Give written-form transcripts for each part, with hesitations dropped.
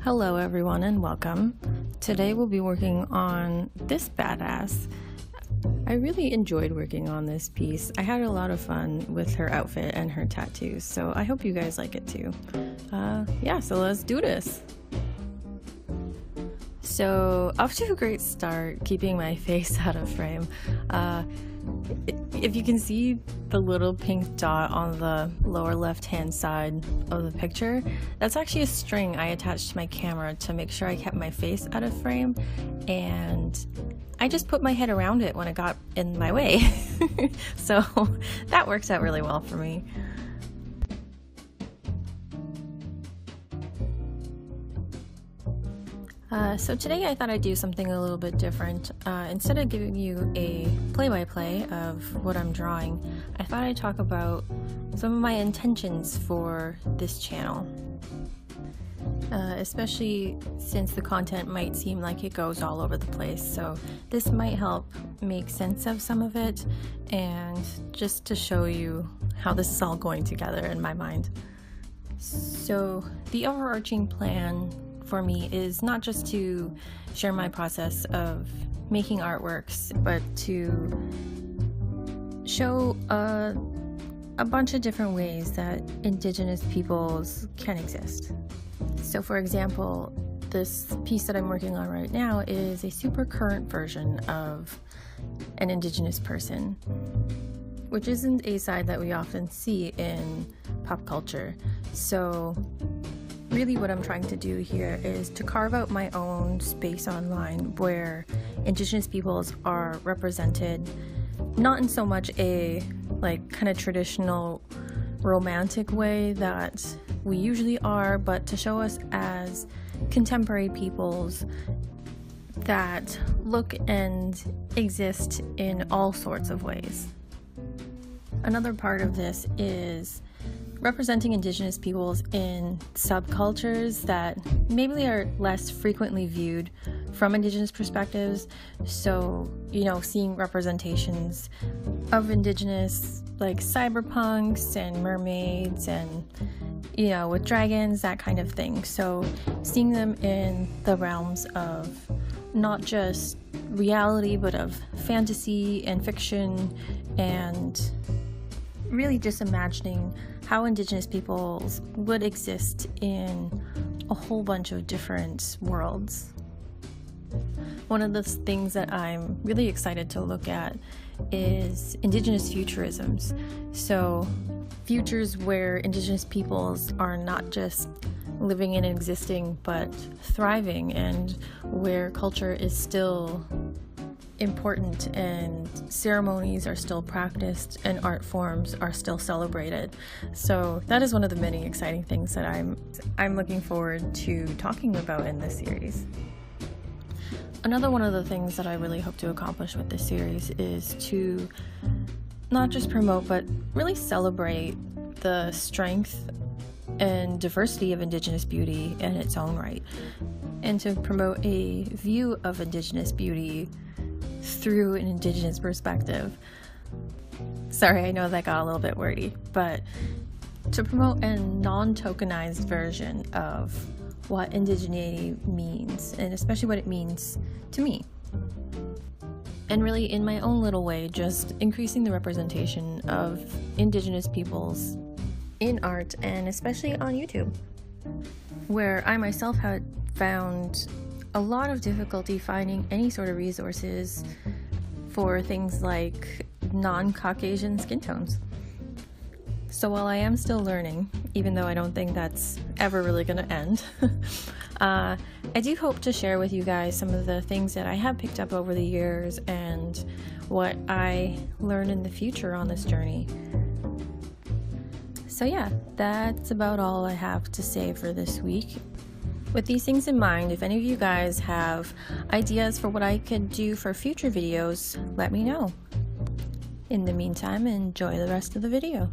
Hello everyone and welcome. Today we'll be working on this badass. I really enjoyed working on this piece. I had a lot of fun with her outfit and her tattoos, so I hope you guys like it too. Yeah, so let's do this. So off to a great start, keeping my face out of frame. If you can see the little pink dot on the lower left hand side of the picture, that's actually a string I attached to my camera to make sure I kept my face out of frame, and I just put my head around it when it got in my way. So that works out really well for me. So today I thought I'd do something a little bit different. Instead of giving you a play-by-play of what I'm drawing, I thought I'd talk about some of my intentions for this channel. Especially since the content might seem like it goes all over the place, so this might help make sense of some of it and just to show you how this is all going together in my mind. So the overarching plan for me is not just to share my process of making artworks, but to show a bunch of different ways that Indigenous peoples can exist. So for example, this piece that I'm working on right now is a super current version of an Indigenous person, which isn't a side that we often see in pop culture. So really what I'm trying to do here is to carve out my own space online where Indigenous peoples are represented, not in so much a kind of traditional romantic way that we usually are, but to show us as contemporary peoples that look and exist in all sorts of ways. Another part of this is representing Indigenous peoples in subcultures that maybe are less frequently viewed from Indigenous perspectives. So, seeing representations of Indigenous like cyberpunks and mermaids and, with dragons, that kind of thing. So seeing them in the realms of not just reality, but of fantasy and fiction, and really just imagining how Indigenous peoples would exist in a whole bunch of different worlds. One of the things that I'm really excited to look at is Indigenous futurisms. So futures where Indigenous peoples are not just living and existing, but thriving, and where culture is still important and ceremonies are still practiced and art forms are still celebrated. So that is one of the many exciting things that I'm looking forward to talking about in this series. Another one of the things that I really hope to accomplish with this series is to not just promote, but really celebrate the strength and diversity of Indigenous beauty in its own right, and to promote a view of Indigenous beauty through an Indigenous perspective. Sorry, I know that got a little bit wordy, but to promote a non-tokenized version of what indigeneity means, and especially what it means to me. And really, in my own little way, just increasing the representation of Indigenous peoples in art, and especially on YouTube, where I myself had found a lot of difficulty finding any sort of resources for things like non-Caucasian skin tones. So while I am still learning, even though I don't think that's ever really going to end, I do hope to share with you guys some of the things that I have picked up over the years and what I learn in the future on this journey. So yeah, that's about all I have to say for this week. With these things in mind, if any of you guys have ideas for what I could do for future videos, let me know. In the meantime, enjoy the rest of the video.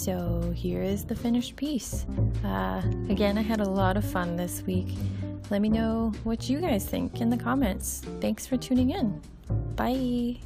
So here is the finished piece. Again, I had a lot of fun this week. Let me know what you guys think in the comments. Thanks for tuning in. Bye!